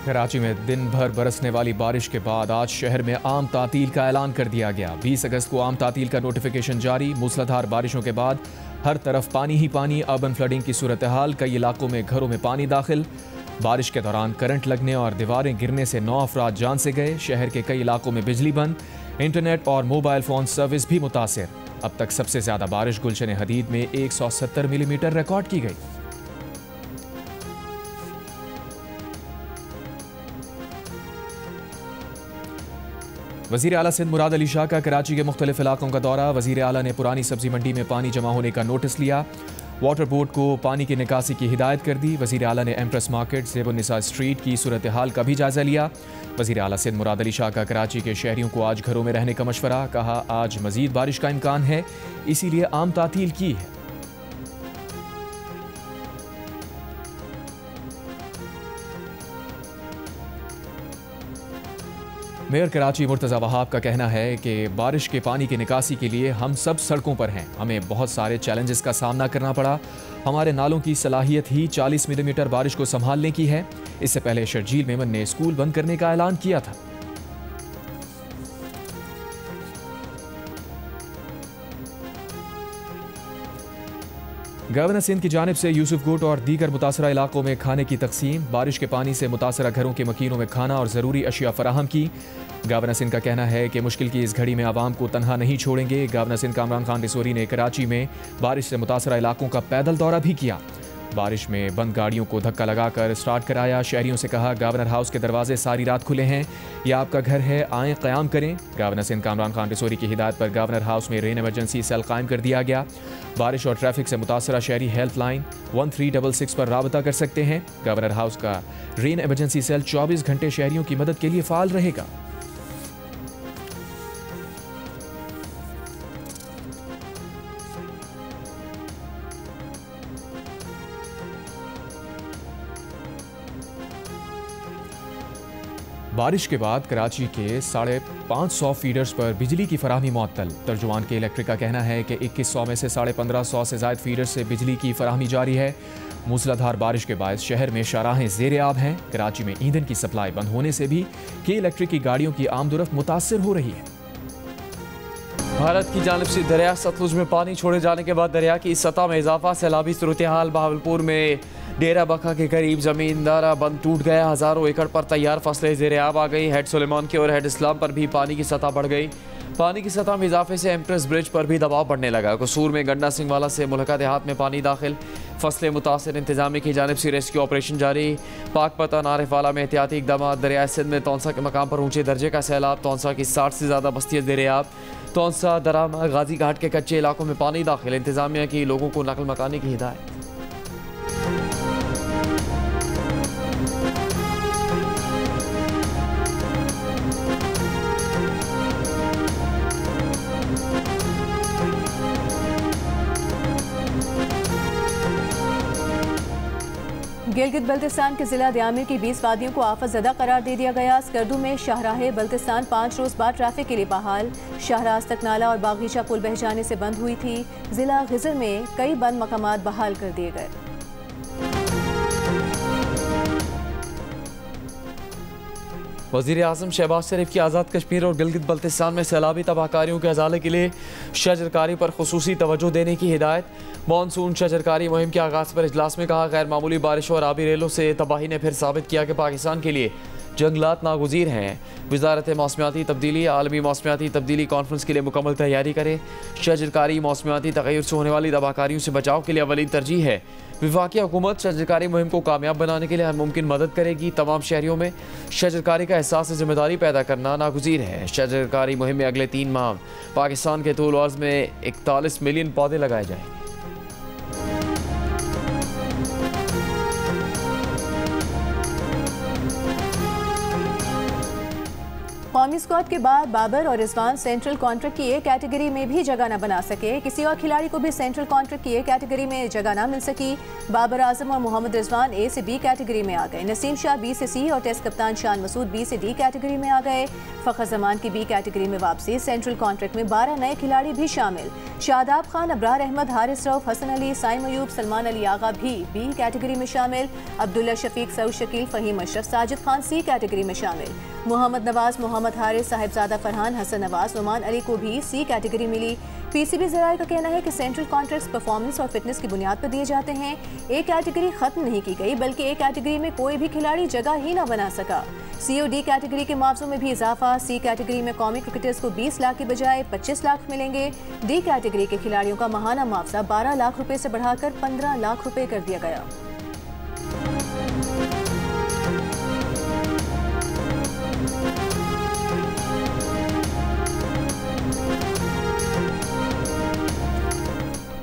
कराची में दिन भर बरसने वाली बारिश के बाद आज शहर में आम तातील का ऐलान कर दिया गया। 20 अगस्त को आम तातील का नोटिफिकेशन जारी। मूसलाधार बारिशों के बाद हर तरफ पानी ही पानी। अर्बन फ्लडिंग की सूरत हाल, कई इलाकों में घरों में पानी दाखिल। बारिश के दौरान करंट लगने और दीवारें गिरने से 9 अफराद जान से गए। शहर के कई इलाकों में बिजली बंद, इंटरनेट और मोबाइल फोन सर्विस भी मुतासिर। अब तक सबसे ज्यादा बारिश गुलशन हदीद में 170 मिलीमीटर रिकॉर्ड की गई। वज़ीर आला सिंध मुराद अली शाह का कराची के मुख्तलिफ इलाकों का दौरा। वज़ीर आला ने पुरानी सब्जी मंडी में पानी जमा होने का नोटिस लिया। वाटर बोर्ड को पानी की निकासी की हिदायत कर दी। वज़ीर आला ने एम्प्रेस मार्केट, ज़ेबुन्निसा स्ट्रीट की सूरत हाल का भी जायजा लिया। वज़ीर आला सिंध मुराद अली शाह का कराची के शहरियों को आज घरों में रहने का मशवरा। कहा, आज मज़ीद बारिश का इम्कान है, इसीलिए आम तातील की है। मेयर कराची मुर्तज़ा वहाब का कहना है कि बारिश के पानी की निकासी के लिए हम सब सड़कों पर हैं। हमें बहुत सारे चैलेंजेस का सामना करना पड़ा। हमारे नालों की सलाहियत ही 40 मिलीमीटर बारिश को संभालने की है। इससे पहले शर्जील मेमन ने स्कूल बंद करने का ऐलान किया था। गवर्नर सिंध की जानिब से यूसुफ गुट और दीगर मुतासरा इलाकों में खाने की तकसीम। बारिश के पानी से मुतासरा घरों के मकीनों में खाना और ज़रूरी अशिया फराहम की। गवर्नर सिंध का कहना है कि मुश्किल की इस घड़ी में आवाम को तनहा नहीं छोड़ेंगे। गवर्नर सिंध कामरान खान रिसोरी ने कराची में बारिश से मुतासरा इलाकों का पैदल दौरा भी किया। बारिश में बंद गाड़ियों को धक्का लगाकर स्टार्ट कराया। शहरियों से कहा, गवर्नर हाउस के दरवाजे सारी रात खुले हैं, यह आपका घर है, आएँ क़याम करें। गवर्नर सिंध कामरान खान रिसोरी की हिदायत पर गवर्नर हाउस में रेन इमरजेंसी सेल कायम कर दिया गया। बारिश और ट्रैफिक से मुतासरा शहरी हेल्पलाइन 1366 पर राबता कर सकते हैं। गवर्नर हाउस का रेन इमरजेंसी सेल 24 घंटे शहरियों की मदद के लिए फाल रहेगा। बारिश के बाद कराची के 550 फीडर्स पर बिजली की फराहमी मुअत्तल। तर्जुमान के इलेक्ट्रिक का कहना है कि 2100 में से 1550 से ज़ायद फीडर्स से बिजली की फराहमी जारी है। मूसलाधार बारिश के बाद शहर में शाहराहें ज़ेर आब हैं। कराची में ईंधन की सप्लाई बंद होने से भी के इलेक्ट्रिक की गाड़ियों की आमदोरफ्त मुतासिर हो रही है। भारत की जानिब से दरिया सतलुज में पानी छोड़े जाने के बाद दरिया की सतह में इजाफा। सैलाबी सूरत हाल। बहावलपुर में डेरा बखा के करीब जमींदारा बंद टूट गया। हज़ारों एकड़ पर तैयार फसलें ज़ेर आब आ गई। हेड सुलेमान के और हेड इस्लाम पर भी पानी की सतह बढ़ गई। पानी की सतह में इजाफे से एम्प्रेस ब्रिज पर भी दबाव बढ़ने लगा। कसूर में गंडा सिंह वाला से मुल्का देहात में पानी दाखिल। फसलें मुतासर। इंतजामिया की जानिब से रेस्क्यू ऑपरेशन जारी। पाकपतन आरिफ वाला में एहतियाती इकदाम। दरिया सिंध में तौंसा के मकाम पर ऊंचे दर्जे का सैलाब। तौंसा की 60 से ज़्यादा बस्तियाँ ज़ेर आब। तौंसा, दरामा, गाजी घाट के कच्चे इलाकों में पानी दाखिल। इंतजामिया की लोगों को नकल मकानी की हिदायत। गिलगित बल्तिस्तान के जिला दियामिर की 20 वादियों को आफत ज़दा करार दे दिया गया। स्कर्दू में शाहराह बल्तिस्तान 5 रोज़ बाद ट्रैफिक के लिए बहाल। शाहराह अस्तक नाला और बागीचा पुल बह जाने से बंद हुई थी। जिला गिजर में कई बंद मकामात बहाल कर दिए गए। वज़ीर आज़म शहबाज शरीफ की आज़ाद कश्मीर और गिलगित बल्तिस्तान में सैलाबी तबाहकारियों के अजाले के लिए शजरकारी पर खुसूसी तवज्जो देने की हिदायत। मानसून शजरकारी मुहिम के आगाज़ पर इजलास में कहा, गैर मामूली बारिशों और आबी रेलों से तबाही ने फिर साबित किया कि पाकिस्तान के लिए जंगलात नागुज़ीर हैं। वज़ारत मौसमियाती तब्दीली आलमी मौसमियाती तब्दीली कॉन्फ्रेंस के लिए मुकम्मल तैयारी करे। शजरकारी मौसमियाती तग़य्युर से होने वाली तबाहकारियों से बचाव के लिए अवलीन तरजीह है। वफाकी हुकूमत शजरकारी मुहिम को कामयाब बनाने के लिए हर मुमकिन मदद करेगी। तमाम शहरियों में शजरकारी का एहसास ज़िम्मेदारी पैदा करना नागुज़ीर है। शजरकारी मुहिम में अगले 3 माह पाकिस्तान के तूल अर्ज़ में 41 मिलियन पौधे लगाए जाएंगे। कौमी स्क्वाड के बाद बाबर और रिजवान सेंट्रल कॉन्ट्रैक्ट की ए कैटेगरी में भी जगह न बना सके। किसी और खिलाड़ी को भी सेंट्रल कॉन्ट्रैक्ट की ए कैटेगरी में जगह न मिल सकी। बाबर आजम और मोहम्मद रिजवान ए से बी कैटेगरी में आ गए। नसीम शाह बी से सी और टेस्ट कप्तान शान मसूद बी से डी कैटेगरी में आ गए। फखर जमान की बी कैटेगरी में वापसी। सेंट्रल कॉन्ट्रैक्ट में 12 नए खिलाड़ी भी शामिल। शादाब खान, अब्रार अहमद, हारिस रऊफ, हसन अली, साइम अयूब, सलमान अली आगा भी बी कैटेगरी में शामिल। अब्दुल्ला शफीक, सऊद शकील, फहीम अशरफ, साजिद खान सी कैटेगरी में शामिल। मोहम्मद नवाज, मोहम्मद हारिस, साहिबजादा फरहान, हसन नवाज, नुमान अली को भी सी कैटेगरी मिली। पीसीबी ज़राए का कहना है कि सेंट्रल कॉन्ट्रैक्ट्स परफॉर्मेंस और फिटनेस की बुनियाद पर दिए जाते हैं। ए कैटेगरी खत्म नहीं की गई, बल्कि ए कैटेगरी में कोई भी खिलाड़ी जगह ही ना बना सका। सी और डी कैटेगरी के मुआवजों में भी इजाफा। सी कैटेगरी में कौमी क्रिकेटर्स को 20 लाख की बजाय 25 लाख मिलेंगे। डी कैटेगरी के खिलाड़ियों का माहाना मुआवजा 12 लाख रुपए से बढ़ाकर 15 लाख रुपए कर दिया गया।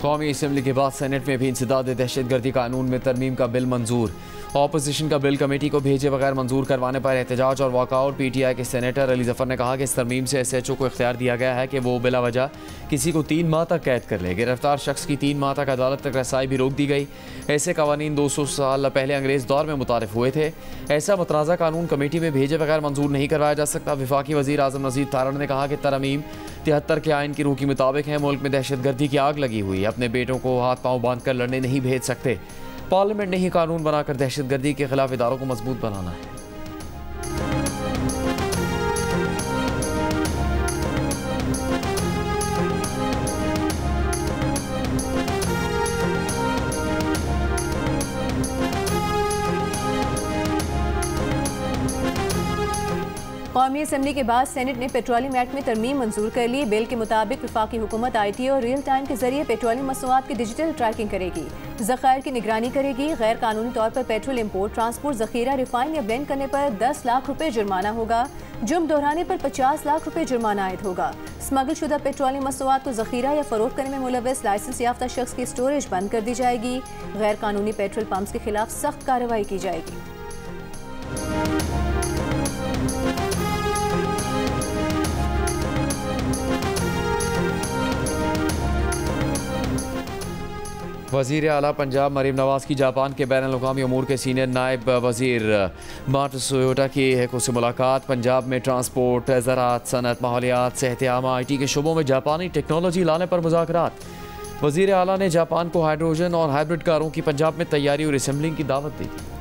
कौमी असम्बली के बाद सेनेट में भी इंसदाद दहशतगर्दी कानून में तरमीम का बिल मंजूर। ऑपोजिशन का बिल कमेटी को भेजे बगैर मंजूर करवाने पर एहतजाज और वॉकआउट। पीटीआई के सेनेटर अली जफर ने कहा कि इस तरमीम से SHO को इख्तियार दिया गया है कि वो बिला वजह किसी को 3 माह तक कैद कर ले। गिरफ्तार शख्स की 3 माह तक अदालत तक रसाई भी रोक दी गई। ऐसे कवानीन 200 साल पहले अंग्रेज़ दौर में मुतारिफ हुए थे। ऐसा मतनाज़ा कानून कमेटी में भेजे बगैर मंजूर नहीं करवाया जा सकता। वफाकी वज़ीर आज़म नज़ीर तारड़ ने कहा कि तरमीम 73 के आइन की रूह के मुताबिक है। मुल्क में दहशतगर्दी की आग लगी हुई, अपने बेटों को हाथ पाँव बांध कर लड़ने नहीं भेज सकते। पार्लियामेंट ने ही कानून बनाकर दहशतगर्दी के खिलाफ इदारों को मजबूत बनाना है। कौमी असम्बली के बाद सेनेट ने पेट्रोलियम एक्ट में तरमीम मंजूर कर ली। बिल के मुताबिक वफाकी हुकूमत IT और रियल टाइम के जरिए पेट्रोलियम मसनूआत की डिजिटल ट्रैकिंग करेगी, ज़खायर की निगरानी करेगी। गैर कानूनी तौर पर पेट्रोल इम्पोर्ट, ट्रांसपोर्ट, जखीरा, रिफाइन या ब्लेंड करने पर 10 लाख रुपए जुर्माना होगा। जुर्म दोहराने पर 50 लाख रुपए जुर्माना आयद होगा। स्मगल शुदा पेट्रोलियम मसनूआत को जखीरा या फरोख्त करने में मुलव्वस लाइसेंस याफ्ता शख्स की स्टोरेज बंद कर दी जाएगी। गैर कानूनी पेट्रोल पंप्स के खिलाफ सख्त कार्रवाई की जाएगी। वज़ीर आला पंजाब मरीम नवाज़ की जापान के बैन अल-अक़वामी अमूर के सीनियर नायब वज़ीर मात्सुयोटा की हेको से मुलाकात। पंजाब में ट्रांसपोर्ट, ज़राअत, सनत, माहौलियात, सेहत-ए-आमा, IT के शोबों में जापानी टेक्नोलॉजी लाने पर मुज़ाकरात। वज़ीर आला ने जापान को हाइड्रोजन और हाइब्रिड कारों की पंजाब में तैयारी और असेंबलिंग की दावत दी थी।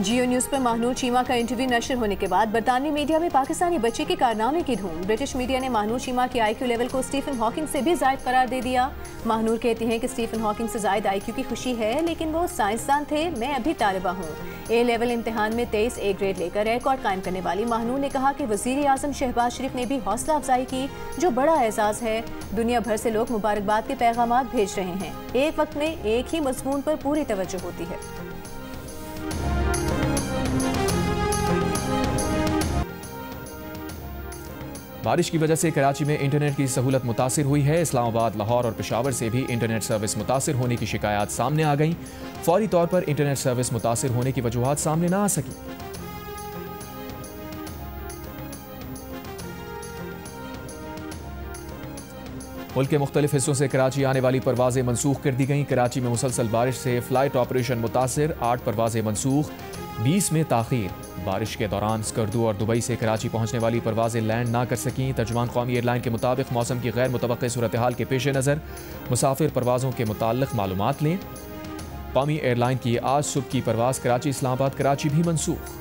जियो न्यूज़ पर महानूर चीमा का इंटरव्यू नशर होने के बाद बरतानवी मीडिया में पाकिस्तानी बच्चे के कारनामे की धूम। ब्रिटिश मीडिया ने महानूर चीमा के IQ लेवल को स्टीफन हॉकिंग से भी ज़ायद करार दे दिया। महानूर कहती हैं कि स्टीफन हॉकिंग से ज़ायद IQ की खुशी है, लेकिन वो साइंसदान थे, मैं अभी तालिबा हूँ। A लेवल इम्तिहान में 23 A ग्रेड लेकर रिकॉर्ड कायम करने वाली महानूर ने कहा कि वज़ीर आज़म शहबाज शरीफ ने भी हौसला अफजाई की, जो बड़ा एजाज़ है। दुनिया भर से लोग मुबारकबाद के पैगामात भेज रहे हैं। एक वक्त में एक ही मज़मून पर पूरी तवज्जो होती है। बारिश की वजह से कराची में इंटरनेट की सहूलत मुतासिर हुई है। इस्लामाबाद, लाहौर और पेशावर से भी इंटरनेट सर्विस मुतासिर होने की शिकायत सामने आ गई। फौरी तौर पर इंटरनेट सर्विस मुतासिर होने की वजूहात सामने ना आ सकी। मुल्क के मुख्तलिफ हिस्सों से कराची आने वाली परवाजें मनसूख कर दी गईं। कराची में मुसलसल बारिश से फ्लाइट ऑपरेशन मुतासिर, 8 परवाजें मनसूख, 20 में ताखीर। बारिश के दौरान स्कर्दू और दुबई से कराची पहुंचने वाली परवाजें लैंड ना कर सकीं। तर्जुमान कौमी एयरलाइन के मुताबिक मौसम की गैर मुतवक्किल सूरत हाल के पेश नज़र मुसाफिर परवाज़ों के मुताल्लिक़ मालूमात लें। कौमी एयरलाइन की आज सुबह की परवाज़ कराची इस्लामाबाद कराची भी मनसूख।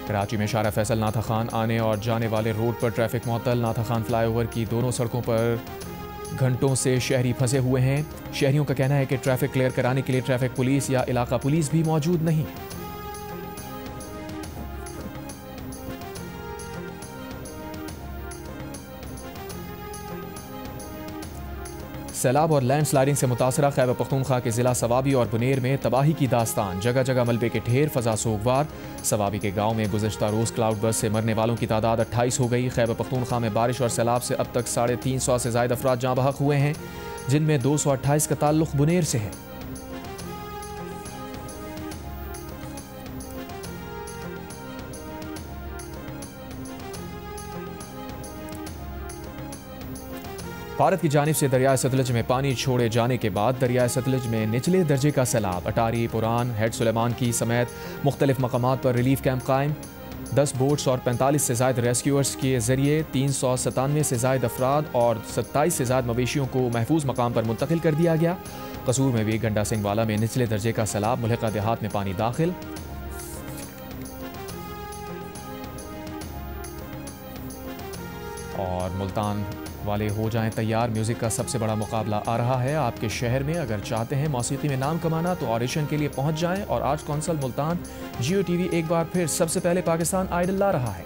कराची में शारा फैसल नाथा खान आने और जाने वाले रोड पर ट्रैफिक मुअत्तल। नाथा खान फ्लाईओवर की दोनों सड़कों पर घंटों से शहरी फंसे हुए हैं। शहरियों का कहना है कि ट्रैफिक क्लियर कराने के लिए ट्रैफिक पुलिस या इलाका पुलिस भी मौजूद नहीं है। सैलाब और लैंड स्लाइडिंग से मुतासरा खैबर पख्तूनख्वा के ज़िला सवाबी और बुनेर में तबाही की दास्तान, जगह जगह मलबे के ढेर, फजा सोगवार। सवाबी के गांव में गुज़श्ता रोज़ क्लाउड बर्स्ट से मरने वालों की तादाद 28 हो गई। खैबर पख्तूनख्वा में बारिश और सैलाब से अब तक 350 से ज़ायद अफराद जाँ बहक हुए हैं, जिनमें 228 का ताल्लुक़ बुनेर से है। भारत की जानिब से दरियाए सतलज में पानी छोड़े जाने के बाद दरियाए सतलज में निचले दर्जे का सैलाब। अटारी, पुरान, हेड सुलेमान की समेत मुख्तलिफ मकामात पर रिलीफ कैंप कायम। 10 बोट्स और 45 से ज़ायद रेस्क्यूअर्स के ज़रिए 397 से ज़ायद अफराद और 27 से ज़ायद मवेशियों को महफूज मकाम पर मुंतकिल कर दिया गया। कसूर में भी गंडा सिंह वाला में निचले दर्जे का सैलाब, मुल्हिका देहात में पानी दाखिल। और मुल्तान वाले हो जाएं तैयार, म्यूज़िक का सबसे बड़ा मुकाबला आ रहा है आपके शहर में। अगर चाहते हैं मौसीकी में नाम कमाना तो ऑडिशन के लिए पहुंच जाएं। और आज कौंसल मुल्तान जियो टीवी एक बार फिर सबसे पहले पाकिस्तान आइडल ला रहा है।